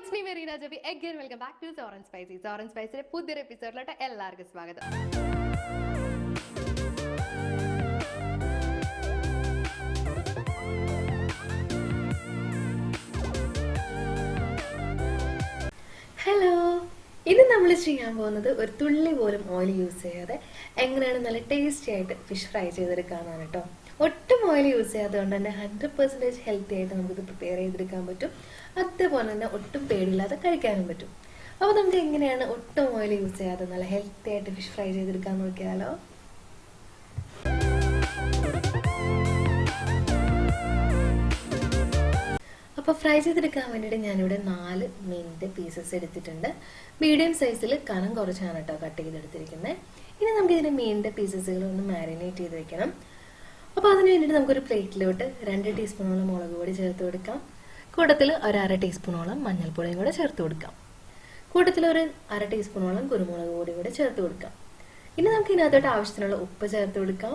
It's me Marina Javi. Again, welcome back to Soren Spicy. Soren Spicy പുതിയൊരു എപ്പിസോഡിലോട്ട് എല്ലാവർക്കും സ്വാഗതം. Hello, ഇന്ന് നമ്മൾ ചെയ്യാൻ പോകുന്നത് ഒരു തുള്ളി പോലും ഓയിൽ യൂസ് ചെയ്യാതെ എങ്ങനെയാണ് നല്ല ടേസ്റ്റി ആയിട്ട് ഫിഷ് ഫ്രൈ ചെയ്തെടുക്കാനാണ് കേട്ടോ. ഒട്ടും ഓയിൽ യൂസ് ചെയ്യാത്തതുകൊണ്ട് തന്നെ 100% ഹെൽത്തി ആയിട്ട് നമുക്കിത് പ്രിപ്പയർ ചെയ്തെടുക്കാൻ പറ്റും. അതേപോലെ തന്നെ ഒട്ടും പേടിയില്ലാതെ കഴിക്കാനും പറ്റും. അപ്പോൾ നമുക്ക് എങ്ങനെയാണ് ഒട്ടും ഓയിൽ യൂസ് ചെയ്യാതെ നല്ല ഹെൽത്തി ആയിട്ട് ഫിഷ് ഫ്രൈ ചെയ്തെടുക്കാൻ നോക്കിയാലോ. അപ്പോൾ ഫ്രൈ ചെയ്തെടുക്കാൻ വേണ്ടിയിട്ട് ഞാനിവിടെ 4 മീനിൻ്റെ പീസസ് എടുത്തിട്ടുണ്ട്. മീഡിയം സൈസിൽ കനം കുറച്ചാണ് കേട്ടോ കട്ട് ചെയ്തെടുത്തിരിക്കുന്നത്. ഇനി നമുക്ക് ഇതിൻ്റെ മീനിൻ്റെ പീസസുകൾ ഒന്ന് മാരിനേറ്റ് ചെയ്ത് വെക്കണം. അപ്പോൾ അതിന് വേണ്ടിയിട്ട് നമുക്കൊരു പ്ലേറ്റിലോട്ട് 2 ടീസ്പൂണോളം മുളക് പൊടി ചേർത്ത് കൊടുക്കാം. കൂട്ടത്തിൽ ഒരു 1/2 ടീസ്പൂണോളം മഞ്ഞൾപ്പൊടിയും കൂടെ ചേർത്ത് കൊടുക്കാം. കൂട്ടത്തിൽ ഒരു 1/2 ടീസ്പൂണോളം കുരുമുളക് പൊടിയും കൂടെ ചേർത്ത് കൊടുക്കാം. ഇനി നമുക്ക് ഇതിനകത്തോട്ട് ആവശ്യത്തിനുള്ള ഉപ്പ് ചേർത്ത് കൊടുക്കാം.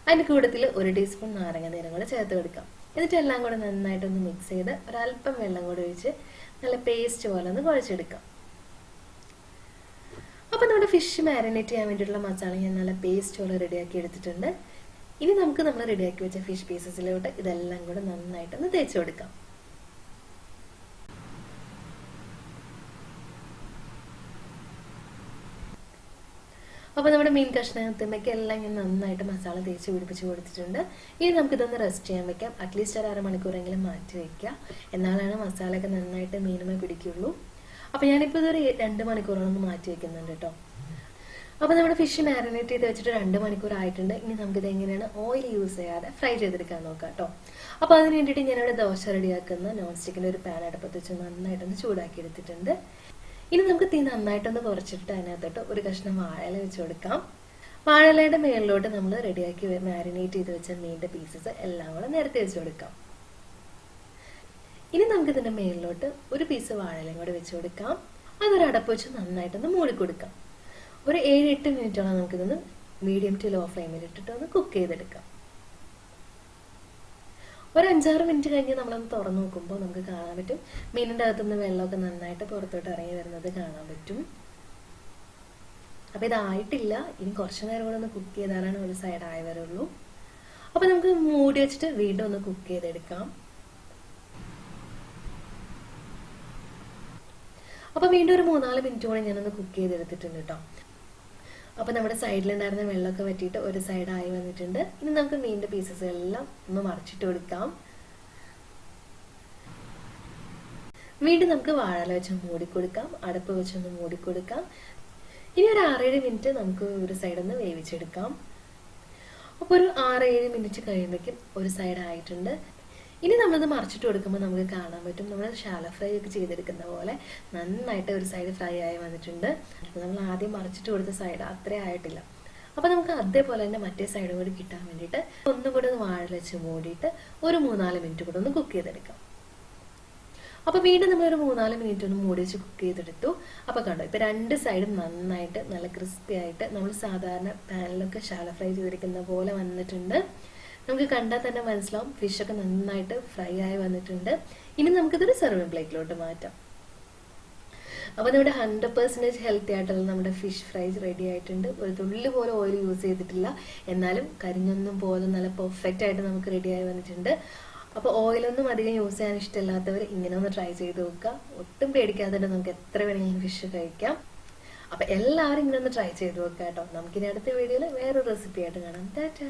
അതിൻ്റെ കൂട്ടത്തിൽ 1 ടീസ്പൂൺ നാരങ്ങ നീരും കൂടെ ചേർത്ത് കൊടുക്കാം. എന്നിട്ട് എല്ലാം കൂടെ നന്നായിട്ടൊന്ന് മിക്സ് ചെയ്ത് ഒരല്പം വെള്ളം കൂടെ ഒഴിച്ച് നല്ല പേസ്റ്റ് പോലെ ഒന്ന് കുഴച്ചെടുക്കാം. അപ്പോൾ നമ്മുടെ ഫിഷ് മാരിനേറ്റ് ചെയ്യാൻ വേണ്ടിയിട്ടുള്ള മസാല ഞാൻ നല്ല പേസ്റ്റ് പോലെ റെഡിയാക്കി എടുത്തിട്ടുണ്ട്. ഇനി നമുക്ക് നമ്മൾ റെഡിയാക്കി വെച്ച ഫിഷ് പീസസിലോട്ട് ഇതെല്ലാം കൂടെ നന്നായിട്ടൊന്ന് തേച്ച് കൊടുക്കാം. അപ്പോൾ നമ്മുടെ മീൻ കഷ്ണത്തിലേക്ക് എല്ലാം ഞാൻ നന്നായിട്ട് മസാല തേച്ച് പിടിപ്പിച്ച് കൊടുത്തിട്ടുണ്ട്. ഇനി നമുക്കിതൊന്ന് റെസ്റ്റ് ചെയ്യാൻ വെക്കാം. അറ്റ്ലീസ്റ്റ് ഒരു 1/2 മണിക്കൂറെങ്കിലും മാറ്റി വയ്ക്കുക. എന്നാലാണ് മസാലയൊക്കെ നന്നായിട്ട് മീനുമായി പിടിക്കുള്ളൂ. അപ്പോൾ ഞാനിപ്പോൾ ഇതൊരു 2 മണിക്കൂറോളം മാറ്റി വയ്ക്കുന്നുണ്ട് കേട്ടോ. അപ്പോൾ നമ്മുടെ ഫിഷ് മാരിനേറ്റ് ചെയ്ത് വെച്ചിട്ട് 2 മണിക്കൂർ ആയിട്ടുണ്ട്. ഇനി നമുക്കിത് എങ്ങനെയാണ് ഓയിൽ യൂസ് ചെയ്യാതെ ഫ്രൈ ചെയ്തെടുക്കാൻ നോക്കാം കേട്ടോ. അപ്പോൾ അതിന് വേണ്ടിയിട്ട് ഞാനിവിടെ ദോശ റെഡിയാക്കുന്ന നോൺ സ്റ്റിക്കിൻ്റെ ഒരു പാൻ അടുപ്പത്ത് വെച്ച് നന്നായിട്ടൊന്ന് ചൂടാക്കി എടുത്തിട്ടുണ്ട്. ഇനി നമുക്ക് തീ നന്നായിട്ടൊന്ന് കുറച്ചിട്ട് അതിനകത്തോട്ട് ഒരു കഷ്ണം വാഴയില വെച്ച് കൊടുക്കാം. വാഴയിലയുടെ മേളിലോട്ട് നമ്മൾ റെഡിയാക്കി മാരിനേറ്റ് ചെയ്ത് വെച്ച മീനിൻ്റെ പീസസ് എല്ലാം കൂടെ നിരത്തി വെച്ച് കൊടുക്കാം. ഇനി നമുക്ക് ഇതിൻ്റെ മേളിലോട്ട് ഒരു പീസ് വാഴയിലയും കൂടെ വെച്ച് കൊടുക്കാം. അതൊരു അടപ്പ് വെച്ച് നന്നായിട്ടൊന്ന് മൂടിക്കൊടുക്കാം. ഒരു 7-8 മിനിറ്റോളം നമുക്കിതൊന്ന് മീഡിയം ടു ലോ ഫ്ലെയിമിൽ ഇട്ടിട്ട് ഒന്ന് കുക്ക് ചെയ്തെടുക്കാം. ഒരു 5-6 മിനിറ്റ് കഴിഞ്ഞ് നമ്മളൊന്ന് തുറന്നു നോക്കുമ്പോൾ നമുക്ക് കാണാൻ പറ്റും മീനിൻ്റെ അകത്തുനിന്ന് വെള്ളമൊക്കെ നന്നായിട്ട് പുറത്തോട്ട് ഇറങ്ങി വരുന്നത് കാണാൻ പറ്റും. അപ്പോൾ ഇതായിട്ടില്ല, ഇനി കുറച്ച് നേരം കൂടെ ഒന്ന് കുക്ക് ചെയ്താലാണ് ഒരു സൈഡായി വരുള്ളൂ. അപ്പോൾ നമുക്ക് മൂടി വെച്ചിട്ട് വീണ്ടും ഒന്ന് കുക്ക് ചെയ്തെടുക്കാം. അപ്പോൾ വീണ്ടും ഒരു 3-4 മിനിറ്റ് കൂടെ ഞാനൊന്ന് കുക്ക് ചെയ്തെടുത്തിട്ടുണ്ട് കേട്ടോ. അപ്പോൾ നമ്മുടെ സൈഡിലുണ്ടായിരുന്ന വെള്ളമൊക്കെ വറ്റിയിട്ട് ഒരു സൈഡായി വന്നിട്ടുണ്ട്. ഇനി നമുക്ക് മീനിൻ്റെ പീസസ് എല്ലാം ഒന്ന് മറിച്ചിട്ട് കൊടുക്കാം. വീണ്ടും നമുക്ക് വാഴയില വെച്ച് മൂടിക്കൊടുക്കാം. അടപ്പ് വെച്ചൊന്ന് മൂടിക്കൊടുക്കാം. ഇനി ഒരു 6-7 മിനിറ്റ് നമുക്ക് ഒരു സൈഡൊന്ന് വേവിച്ചെടുക്കാം. അപ്പോൾ ഒരു 6-7 മിനിറ്റ് കഴിയുമ്പോഴേക്കും ഒരു സൈഡ് ആയിട്ടുണ്ട്. ഇനി നമ്മളത് മറിച്ചിട്ട് കൊടുക്കുമ്പോൾ നമുക്ക് കാണാൻ പറ്റും നമ്മൾ ഷാലോ ഫ്രൈ ഒക്കെ ചെയ്തെടുക്കുന്ന പോലെ നന്നായിട്ട് ഒരു സൈഡ് ഫ്രൈ ആയി വന്നിട്ടുണ്ട്. നമ്മൾ ആദ്യം മറിച്ചിട്ട് കൊടുത്ത സൈഡ് അത്രേ ആയിട്ടില്ല. അപ്പോൾ നമുക്ക് അതേപോലെ തന്നെ മറ്റേ സൈഡ് കൂടി കിട്ടാൻ വേണ്ടിയിട്ട് ഒന്നും കൂടെ ഒന്ന് വാഴ വെച്ച് മൂടിയിട്ട് ഒരു 3-4 മിനിറ്റ് കൂടെ ഒന്ന് കുക്ക് ചെയ്തെടുക്കാം. അപ്പോൾ വീണ്ടും നമ്മളൊരു 3-4 മിനിറ്റ് ഒന്ന് മൂടി വെച്ച് കുക്ക് ചെയ്തെടുത്തു. അപ്പോൾ കണ്ടോ, ഇപ്പോൾ 2 സൈഡും നന്നായിട്ട് നല്ല ക്രിസ്പി ആയിട്ട് നമ്മൾ സാധാരണ പാനിലൊക്കെ ഷാലോ ഫ്രൈ ചെയ്തിരിക്കുന്ന പോലെ വന്നിട്ടുണ്ട്. നമുക്ക് കണ്ടാൽ തന്നെ മനസ്സിലാവും ഫിഷൊക്കെ നന്നായിട്ട് ഫ്രൈ ആയി വന്നിട്ടുണ്ട്. ഇനി നമുക്കിതൊരു സെർവിങ് പ്ലേറ്റിലോട്ട് മാറ്റാം. അപ്പോൾ നമ്മുടെ 100% ഹെൽത്തി ആയിട്ടുള്ള നമ്മുടെ ഫിഷ് ഫ്രൈ റെഡി ആയിട്ടുണ്ട്. ഒരു തുള്ളി പോലെ ഓയിൽ യൂസ് ചെയ്തിട്ടില്ല, എന്നാലും കരിഞ്ഞൊന്നും പോലെ നല്ല പെർഫെക്റ്റ് ആയിട്ട് നമുക്ക് റെഡി ആയി വന്നിട്ടുണ്ട്. അപ്പോൾ ഓയിലൊന്നും അധികം യൂസ് ചെയ്യാൻ ഇഷ്ടമില്ലാത്തവർ ഇങ്ങനെ ഒന്ന് ട്രൈ ചെയ്ത് നോക്കുക. ഒട്ടും പേടിക്കാതെ നമുക്ക് എത്ര വേണമെങ്കിലും ഫിഷ് കഴിക്കാം. അപ്പോൾ എല്ലാവരും ഇങ്ങനെ ഒന്ന് ട്രൈ ചെയ്ത് നോക്കുക കേട്ടോ. നമുക്കിനി അടുത്ത വീഡിയോയിൽ വേറൊരു റെസിപ്പി ആയിട്ട് കാണാം. ടാറ്റാ.